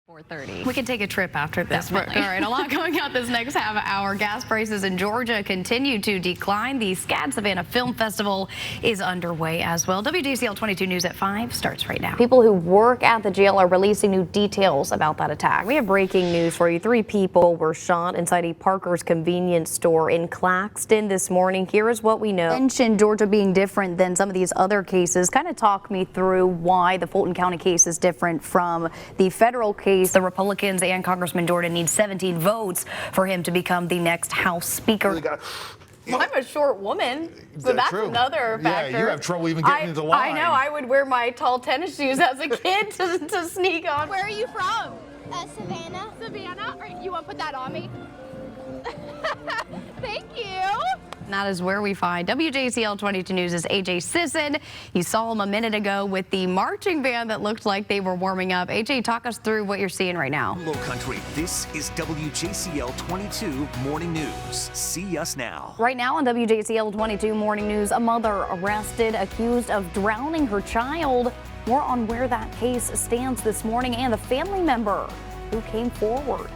4:30. We can take a trip after this. All right, a lot going on this next half hour. Gas prices in Georgia continue to decline. The SCAD Savannah Film Festival is underway as well. WJCL 22 News at 5 starts right now. People who work at the jail are releasing new details about that attack. We have breaking news for you. 3 people were shot inside a Parker's convenience store in Claxton this morning. Here is what we know. Mentioned Georgia being different than some of these other cases. Kind of talk me through why the Fulton County case is different from the federal case. The Republicans and Congressman Jordan need 17 votes for him to become the next House Speaker. Well, I'm a short woman, so that's another factor. Yeah, you have trouble even getting into line. I know. I would wear my tall tennis shoes as a kid to sneak on. Where are you from? Savannah. Savannah? You want to put that on me? Thank you. That is where we find WJCL 22 News' AJ Sisson. You saw him a minute ago with the marching band that looked like they were warming up. AJ, talk us through what you're seeing right now. Low Country, this is WJCL 22 Morning News. See us now. Right now on WJCL 22 Morning News, a mother arrested accused of drowning her child. More on where that case stands this morning and the family member who came forward.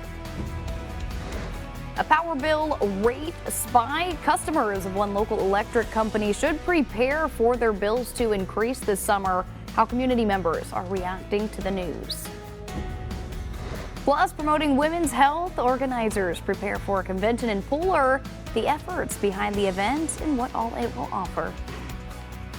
A power bill rate spike. Customers of one local electric company should prepare for their bills to increase this summer. How community members are reacting to the news. Plus, promoting women's health, organizers prepare for a convention in Pooler, the efforts behind the event, and what all it will offer.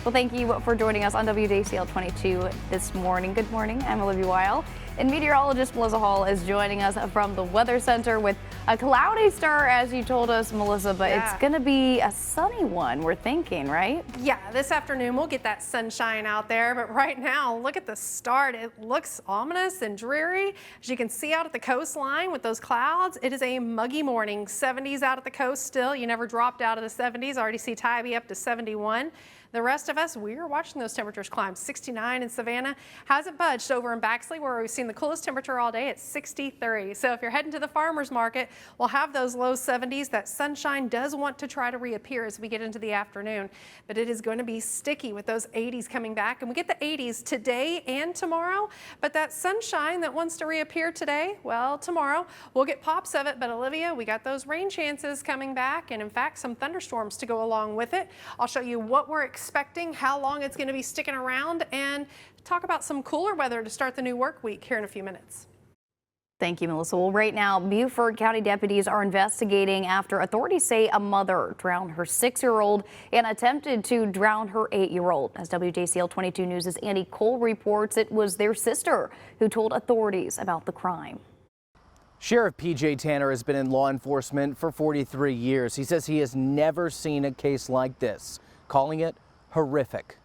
Well, thank you for joining us on WJCL 22 this morning. Good morning. I'm Olivia Wile. And meteorologist Melissa Hall is joining us from the Weather Center with a cloudy start, as you told us, Melissa, but it's going to be a sunny one, we're thinking, right? Yeah, this afternoon we'll get that sunshine out there, but right now, look at the start. It looks ominous and dreary. As you can see out at the coastline with those clouds, it is a muggy morning. 70s out at the coast still. You never dropped out of the 70s. I already see Tybee up to 71. The rest of us, we are watching those temperatures climb. 69 in Savannah. Hasn't budged over in Baxley, where we've seen the coolest temperature all day at 63. So if you're heading to the farmer's market, we'll have those low 70s. That sunshine does want to try to reappear as we get into the afternoon, but it is going to be sticky with those 80s coming back. And we get the 80s today and tomorrow, but that sunshine that wants to reappear today, well, tomorrow we'll get pops of it. But Olivia, we got those rain chances coming back, and in fact, some thunderstorms to go along with it. I'll show you what we're expecting, how long it's going to be sticking around, and talk about some cooler weather to start the new work week here in a few minutes. Thank you, Melissa. Well, right now, Beaufort County deputies are investigating after authorities say a mother drowned her 6-year-old and attempted to drown her 8-year-old. As WJCL 22 News' Andy Cole reports, it was their sister who told authorities about the crime. Sheriff P.J. Tanner has been in law enforcement for 43 years. He says he has never seen a case like this, calling it horrific.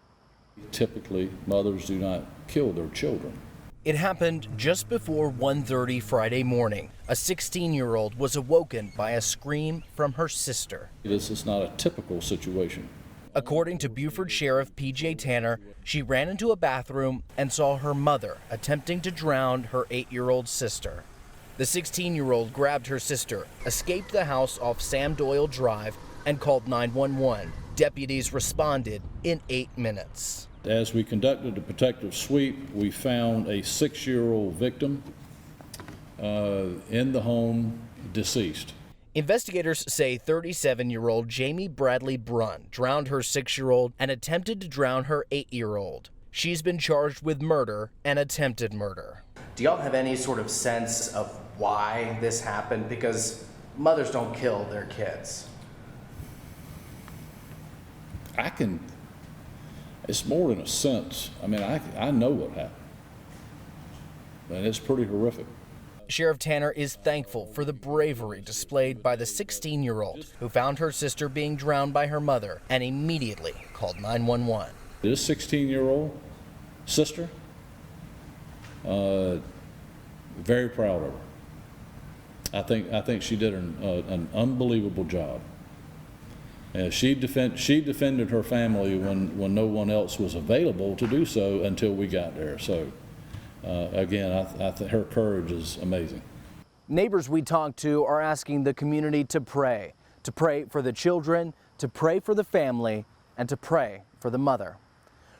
Typically, mothers do not kill their children. It happened just before 1:30 Friday morning. A 16-year-old was awoken by a scream from her sister. This is not a typical situation. According to Beaufort Sheriff P.J. Tanner, she ran into a bathroom and saw her mother attempting to drown her 8-year-old sister. The 16-year-old grabbed her sister, escaped the house off Sam Doyle Drive, and called 911. Deputies responded in 8 minutes. As we conducted a protective sweep, we found a 6-year-old victim in the home, deceased. Investigators say 37-year-old Jamie Bradley Brunn drowned her 6-year-old and attempted to drown her 8-year-old. She's been charged with murder and attempted murder. Do y'all have any sort of sense of why this happened? Because mothers don't kill their kids. It's more in a sense. I mean, I know what happened, and it's pretty horrific. Sheriff Tanner is thankful for the bravery displayed by the 16-year-old who found her sister being drowned by her mother and immediately called 911. This 16-year-old sister, very proud of her. I think she did an unbelievable job. She defended her family when no one else was available to do so until we got there. So again, I think her courage is amazing. Neighbors we talked to are asking the community to pray for the children, to pray for the family, and to pray for the mother.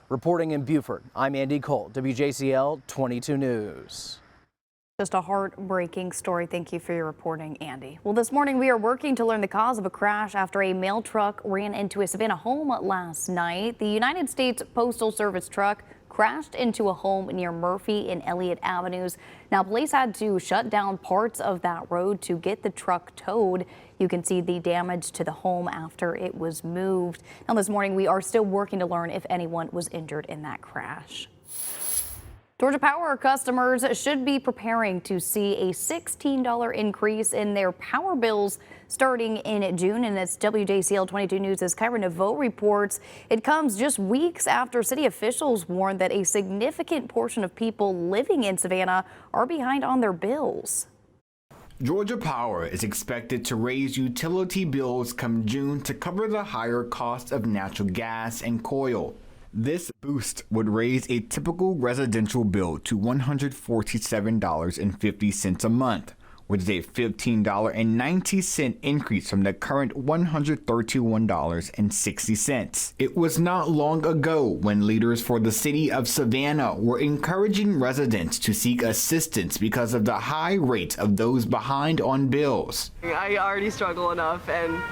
Reporting in Beaufort, I'm Andy Cole, WJCL 22 News. Just a heartbreaking story. Thank you for your reporting, Andy. Well, this morning we are working to learn the cause of a crash after a mail truck ran into a Savannah home last night. The United States Postal Service truck crashed into a home near Murphy and Elliott Avenues. Now, police had to shut down parts of that road to get the truck towed. You can see the damage to the home after it was moved. Now, this morning we are still working to learn if anyone was injured in that crash. Georgia Power customers should be preparing to see a $16 increase in their power bills starting in June. And as WJCL 22 News' Kyra Naveau reports, it comes just weeks after city officials warned that a significant portion of people living in Savannah are behind on their bills. Georgia Power is expected to raise utility bills come June to cover the higher cost of natural gas and coal. This boost would raise a typical residential bill to $147.50 a month, which is a $15.90 increase from the current $131.60. It was not long ago when leaders for the city of Savannah were encouraging residents to seek assistance because of the high rates of those behind on bills. I already struggle enough, and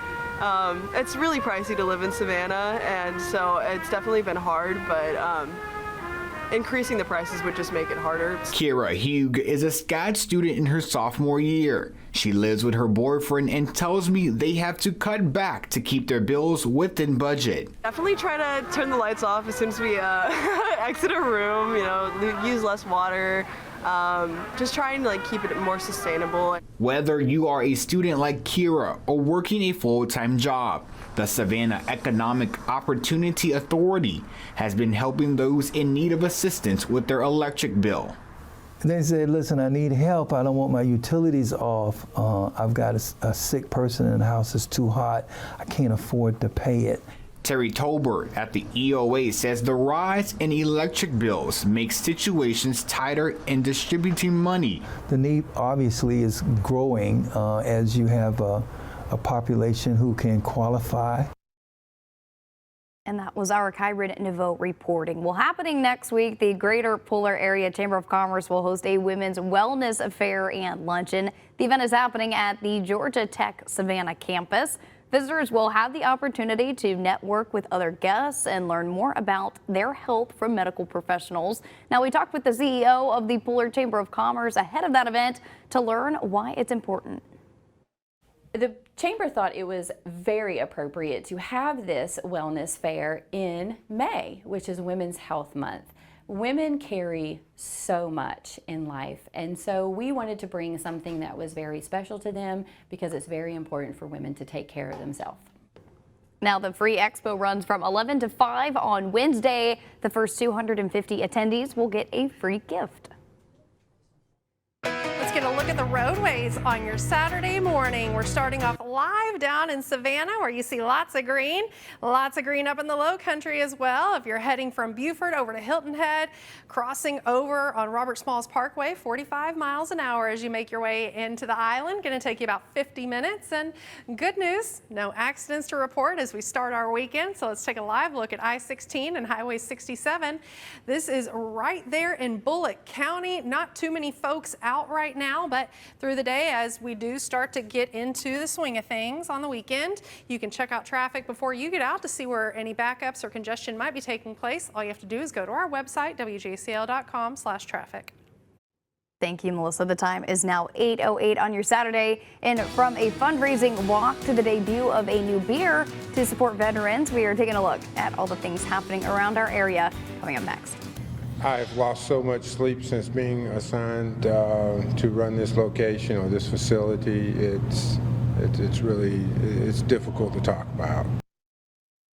it's really pricey to live in Savannah, and so it's definitely been hard, but increasing the prices would just make it harder. Kira Hugh is a SCAD student in her sophomore year. She lives with her boyfriend and tells me they have to cut back to keep their bills within budget. Definitely try to turn the lights off as soon as we exit a room, use less water. Just trying to keep it more sustainable. Whether you are a student like Kira or working a full-time job, the Savannah Economic Opportunity Authority has been helping those in need of assistance with their electric bill. They said, listen, I need help. I don't want my utilities off. I've got a sick person in the house. It's too hot. I can't afford to pay it. Terry Tolbert at the EOA says the rise in electric bills makes situations tighter in distributing money. The need obviously is growing as you have a population who can qualify. And that was our Kyra Naveau reporting. Well, happening next week, the Greater Puller Area Chamber of Commerce will host a women's wellness fair and luncheon. The event is happening at the Georgia Tech Savannah campus. Visitors will have the opportunity to network with other guests and learn more about their health from medical professionals. Now, we talked with the CEO of the Puller Chamber of Commerce ahead of that event to learn why it's important. The Chamber thought it was very appropriate to have this wellness fair in May, which is Women's Health Month. Women carry so much in life, and so we wanted to bring something that was very special to them because it's very important for women to take care of themselves. Now, the free expo runs from 11 to 5 on Wednesday. The first 250 attendees will get a free gift. Let's get a look at the roadways on your Saturday morning. We're starting off live down in Savannah where you see lots of green up in the low country as well. If you're heading from Buford over to Hilton Head, crossing over on Robert Smalls Parkway, 45 miles an hour as you make your way into the island. Going to take you about 50 minutes. And good news, no accidents to report as we start our weekend. So let's take a live look at I-16 and Highway 67. This is right there in Bullock County. Not too many folks out right now, but through the day as we do start to get into the swing of things on the weekend, you can check out traffic before you get out to see where any backups or congestion might be taking place. All you have to do is go to our website, wjcl.com/traffic. Thank you, Melissa. The time is now 8:08 on your Saturday. And from a fundraising walk to the debut of a new beer to support veterans, we are taking a look at all the things happening around our area. Coming up next. I've lost so much sleep since being assigned to run this location or this facility. It's really difficult to talk about.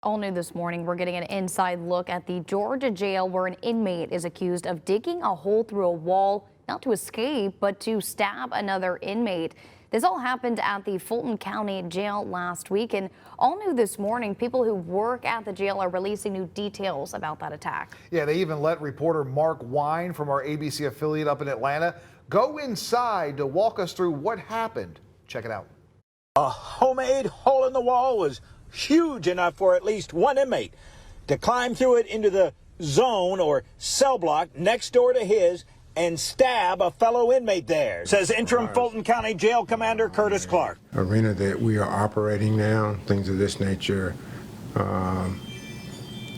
All new this morning, we're getting an inside look at the Georgia jail where an inmate is accused of digging a hole through a wall, not to escape, but to stab another inmate. This all happened at the Fulton County Jail last week, and all new this morning, people who work at the jail are releasing new details about that attack. Yeah, they even let reporter Mark Wine from our ABC affiliate up in Atlanta go inside to walk us through what happened. Check it out. A homemade hole in the wall was huge enough for at least one inmate to climb through it into the zone or cell block next door to his and stab a fellow inmate there, says interim Fulton County Jail Commander Curtis Clark. Arena that we are operating now, things of this nature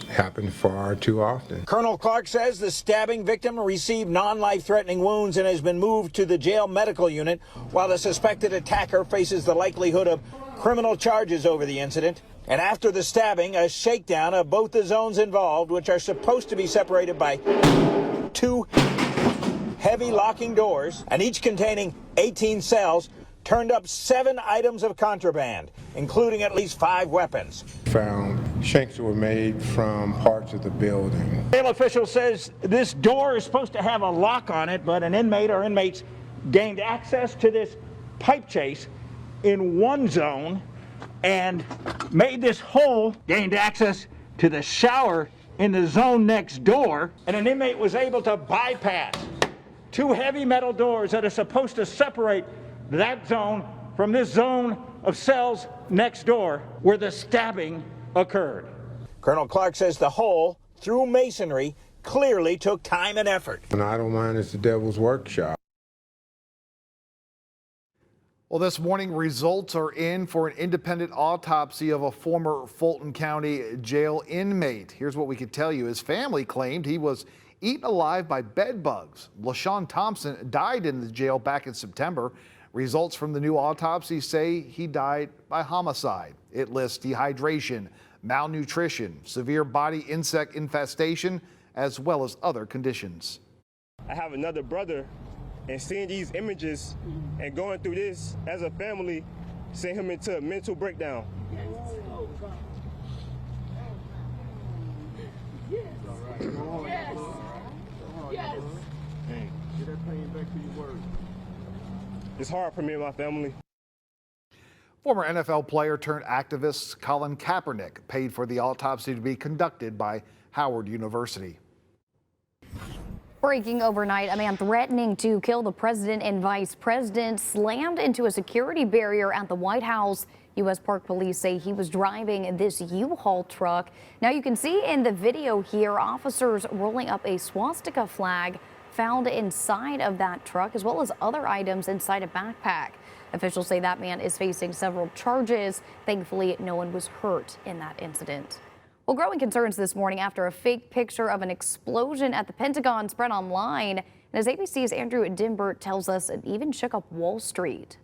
happen far too often. Colonel Clark says the stabbing victim received non-life-threatening wounds and has been moved to the jail medical unit, while the suspected attacker faces the likelihood of criminal charges over the incident. And after the stabbing, a shakedown of both the zones involved, which are supposed to be separated by 2 heavy locking doors, and each containing 18 cells, turned up 7 items of contraband, including at least 5 weapons. Found shanks that were made from parts of the building. Jail official says this door is supposed to have a lock on it, but an inmate or inmates gained access to this pipe chase in one zone and made this hole, gained access to the shower in the zone next door, and an inmate was able to bypass 2 heavy metal doors that are supposed to separate that zone from this zone of cells next door where the stabbing occurred. Colonel Clark says the hole, through masonry, clearly took time and effort. An idle mind is the devil's workshop. Well, this morning, results are in for an independent autopsy of a former Fulton County jail inmate. Here's what we can tell you. His family claimed he was eaten alive by bed bugs. LaShawn Thompson died in the jail back in September. Results from the new autopsy say he died by homicide. It lists dehydration, malnutrition, severe body insect infestation, as well as other conditions. I have another brother, and seeing these images and going through this as a family sent him into a mental breakdown. It's hard for me and my family. Former NFL player turned activist Colin Kaepernick paid for the autopsy to be conducted by Howard University. Breaking overnight, a man threatening to kill the president and vice president slammed into a security barrier at the White House. U.S. Park Police say he was driving this U-Haul truck. Now you can see in the video here officers rolling up a swastika flag found inside of that truck, as well as other items inside a backpack. Officials say that man is facing several charges. Thankfully, no one was hurt in that incident. Well, growing concerns this morning after a fake picture of an explosion at the Pentagon spread online. And as ABC's Andrew Dimbert tells us, it even shook up Wall Street.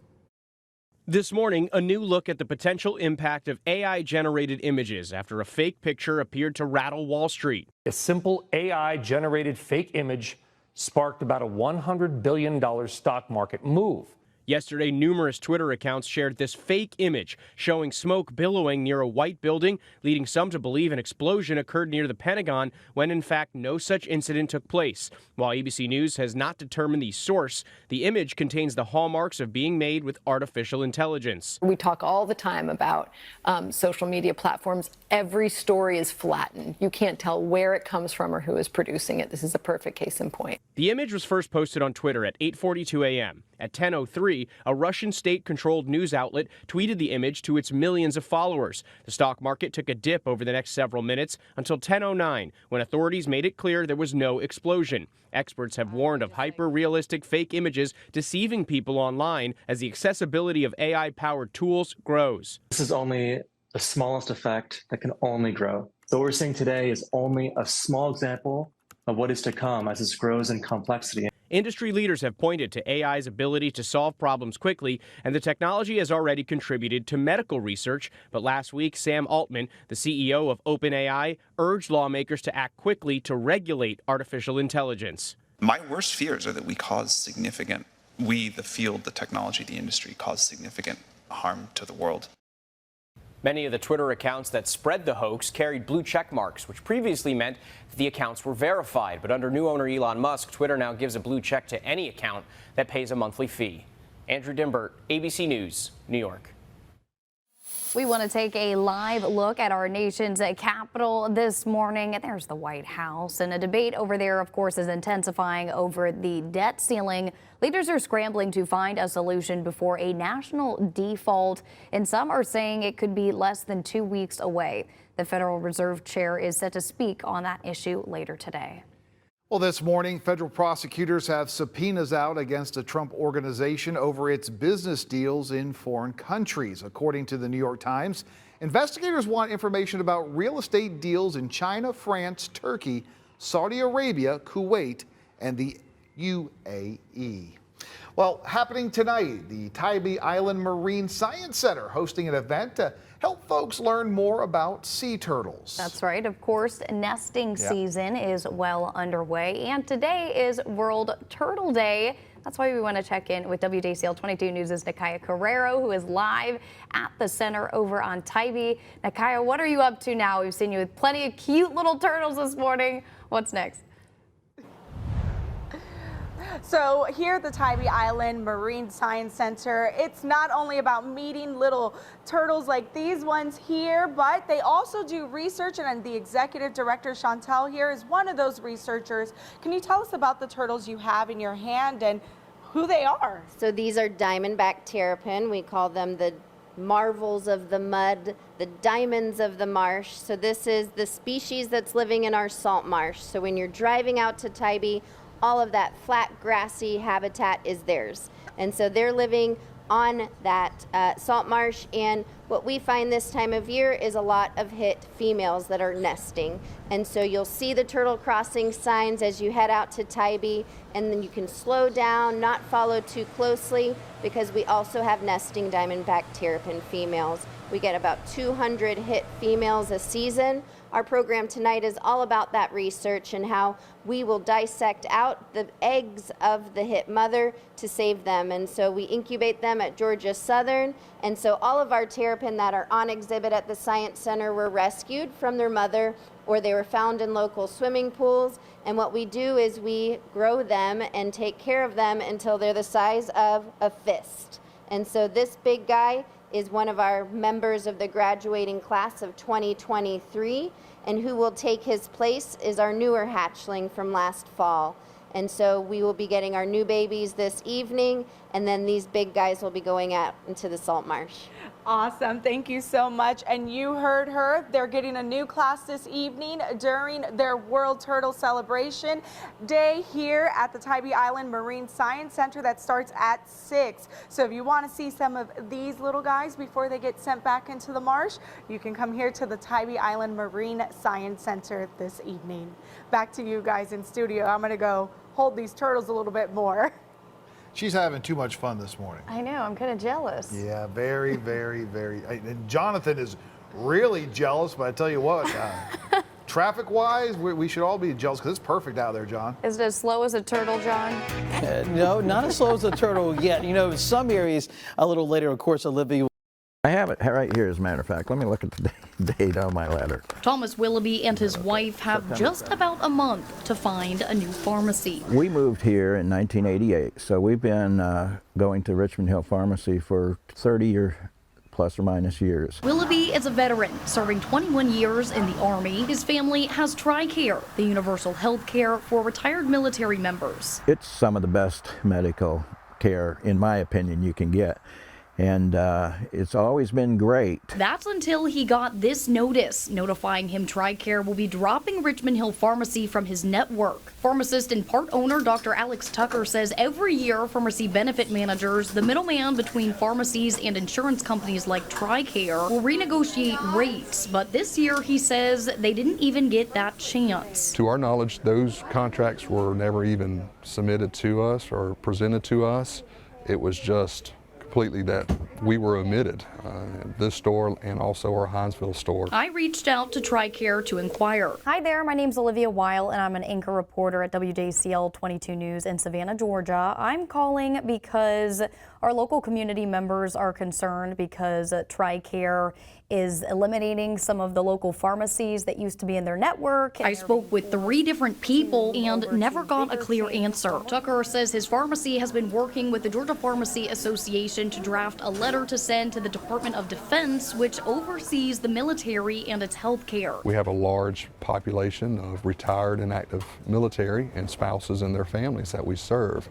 This morning, a new look at the potential impact of AI-generated images after a fake picture appeared to rattle Wall Street. A simple AI-generated fake image sparked about a $100 billion stock market move. Yesterday, numerous Twitter accounts shared this fake image showing smoke billowing near a white building, leading some to believe an explosion occurred near the Pentagon when in fact no such incident took place. While ABC News has not determined the source, the image contains the hallmarks of being made with artificial intelligence. We talk all the time about social media platforms. Every story is flattened. You can't tell where it comes from or who is producing it. This is a perfect case in point. The image was first posted on Twitter at 8:42 a.m. At 10:03, a Russian state-controlled news outlet tweeted the image to its millions of followers. The stock market took a dip over the next several minutes until 10:09, when authorities made it clear there was no explosion. Experts have warned of hyper-realistic fake images deceiving people online as the accessibility of AI-powered tools grows. This is only the smallest effect that can only grow. So what we're seeing today is only a small example of what is to come as this grows in complexity. Industry leaders have pointed to AI's ability to solve problems quickly, and the technology has already contributed to medical research. But last week, Sam Altman, the CEO of OpenAI, urged lawmakers to act quickly to regulate artificial intelligence. My worst fears are that we, the field, the technology, the industry, cause significant harm to the world. Many of the Twitter accounts that spread the hoax carried blue check marks, which previously meant that the accounts were verified. But under new owner Elon Musk, Twitter now gives a blue check to any account that pays a monthly fee. Andrew Dimbert, ABC News, New York. We want to take a live look at our nation's capital this morning. There's the White House, and a debate over there, of course, is intensifying over the debt ceiling. Leaders are scrambling to find a solution before a national default, and some are saying it could be less than 2 weeks away. The Federal Reserve Chair is set to speak on that issue later today. Well, this morning, federal prosecutors have subpoenas out against a Trump organization over its business deals in foreign countries. According to the New York Times, investigators want information about real estate deals in China, France, Turkey, Saudi Arabia, Kuwait, and the UAE. Well, happening tonight, the Tybee Island Marine Science Center hosting an event to help folks learn more about sea turtles. That's right. Of course, nesting season is well underway, and today is World Turtle Day. That's why we want to check in with WJCL 22 News' Nakaya Carrero, who is live at the center over on Tybee. Nakaya, what are you up to now? We've seen you with plenty of cute little turtles this morning. What's next? So here at the Tybee Island Marine Science Center, it's not only about meeting little turtles like these ones here, but they also do research, and the executive director, Chantel, here is one of those researchers. Can you tell us about the turtles you have in your hand and who they are? So these are diamondback terrapin. We call them the marvels of the mud, the diamonds of the marsh. So this is the species that's living in our salt marsh. So when you're driving out to Tybee, all of that flat grassy habitat is theirs. And so they're living on that salt marsh, and what we find this time of year is a lot of hit females that are nesting. And so you'll see the turtle crossing signs as you head out to Tybee, and then you can slow down, not follow too closely, because we also have nesting diamondback terrapin females. We get about 200 hit females a season. Our program tonight is all about that research and how we will dissect out the eggs of the hit mother to save them. And so we incubate them at Georgia Southern. And so all of our terrapin that are on exhibit at the Science Center were rescued from their mother, or they were found in local swimming pools. And what we do is we grow them and take care of them until they're the size of a fist. And so this big guy is one of our members of the graduating class of 2023, and who will take his place is our newer hatchling from last fall. And so we will be getting our new babies this evening, and then these big guys will be going out into the salt marsh. Awesome. Thank you so much. And you heard her. They're getting a new class this evening during their World Turtle Celebration Day here at the Tybee Island Marine Science Center that starts at 6. So if you want to see some of these little guys before they get sent back into the marsh, you can come here to the Tybee Island Marine Science Center this evening. Back to you guys in studio. I'm going to go hold these turtles a little bit more. She's having too much fun this morning. I know, I'm kind of jealous. Yeah, very, very, very. And Jonathan is really jealous, but I tell you what, traffic-wise, we should all be jealous because it's perfect out there, John. Is it as slow as a turtle, John? No, not as slow as a turtle yet. You know, in some areas, a little later, of course, Olivia. I have it right here, as a matter of fact. Let me look at the date on my letter. Thomas Willoughby and his wife have just about a month to find a new pharmacy. We moved here in 1988, so we've been going to Richmond Hill Pharmacy for 30 or plus or minus years. Willoughby is a veteran, serving 21 years in the Army. His family has TRICARE, the universal health care for retired military members. It's some of the best medical care, in my opinion, you can get. And it's always been great. That's until he got this notice notifying him TRICARE will be dropping Richmond Hill Pharmacy from his network. Pharmacist and part owner Dr. Alex Tucker says every year pharmacy benefit managers, the middleman between pharmacies and insurance companies like TRICARE, will renegotiate rates. But this year he says they didn't even get that chance. To our knowledge, those contracts were never even submitted to us or presented to us. It was just completely that we were omitted, this store and also our Hinesville store. I reached out to TRICARE to inquire. Hi there, my name's Olivia Wile and I'm an anchor reporter at WJCL 22 News in Savannah, Georgia. I'm calling because our local community members are concerned because TRICARE is eliminating some of the local pharmacies that used to be in their network. I spoke with 3 different people and never got a clear answer. Tucker says his pharmacy has been working with the Georgia Pharmacy Association to draft a letter to send to the Department of Defense, which oversees the military and its health care. We have a large population of retired and active military and spouses and their families that we serve.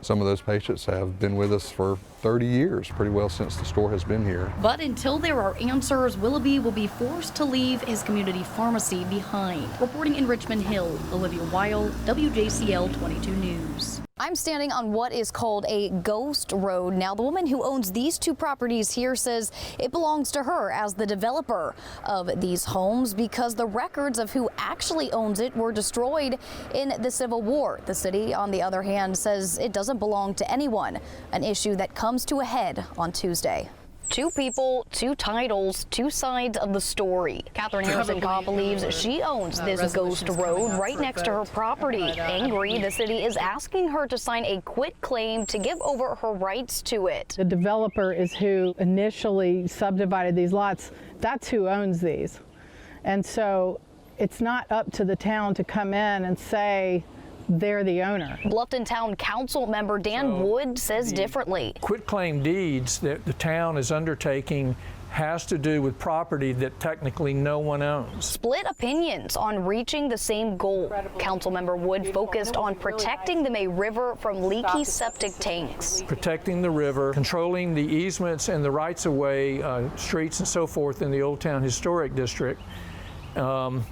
Some of those patients have been with us for 30 years, pretty well since the store has been here. But until there are answers, Willoughby will be forced to leave his community pharmacy behind. Reporting in Richmond Hill, Olivia Wile, WJCL 22 News. I'm standing on what is called a ghost road. Now, the woman who owns these two properties here says it belongs to her as the developer of these homes because the records of who actually owns it were destroyed in the Civil War. The city, on the other hand, says it doesn't belong to anyone, an issue that comes to a head on Tuesday. Two people, two titles, two sides of the story. Catherine Harrison-Cobb believes she owns this ghost road right next to her property. Angry, the city is asking her to sign a quitclaim to give over her rights to it. The developer is who initially subdivided these lots. That's who owns these. And so it's not up to the town to come in and say, they're the owner. Bluffton Town Council member Dan Wood says differently. Quitclaim deeds that the town is undertaking has to do with property that technically no one owns. Split opinions on reaching the same goal. Councilmember Wood focused on protecting the May River from leaky septic tanks. Protecting the river, controlling the easements and the rights-of-way, streets and so forth in the Old Town Historic District, and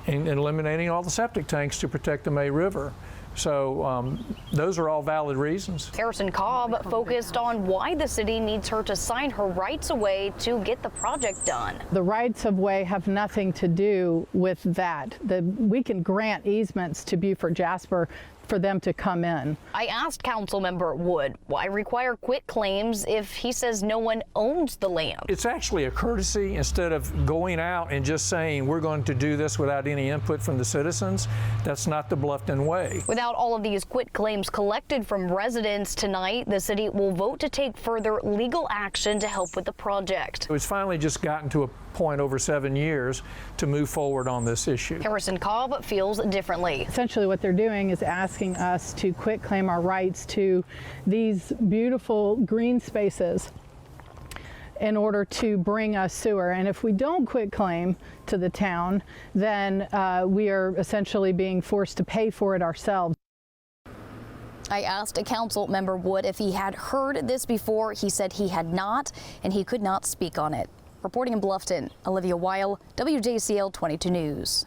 eliminating all the septic tanks to protect the May River. So those are all valid reasons. Harrison-Cobb focused on why the city needs her to sign her rights away to get the project done. The rights of way have nothing to do with that. We can grant easements to Beaufort Jasper for them to come in. I asked Councilmember Wood why require quitclaims if he says no one owns the land. It's actually a courtesy instead of going out and just saying we're going to do this without any input from the citizens. That's not the Bluffton way. Without all of these quitclaims collected from residents tonight, the city will vote to take further legal action to help with the project. It's finally just gotten to a point over 7 years to move forward on this issue. Harrison-Cobb feels differently. Essentially what they're doing is asking us to quitclaim our rights to these beautiful green spaces in order to bring us sewer. And if we don't quitclaim to the town, then we are essentially being forced to pay for it ourselves. I asked a council member Wood if he had heard this before. He said he had not, and he could not speak on it. Reporting in Bluffton, Olivia Wile, WJCL 22 News.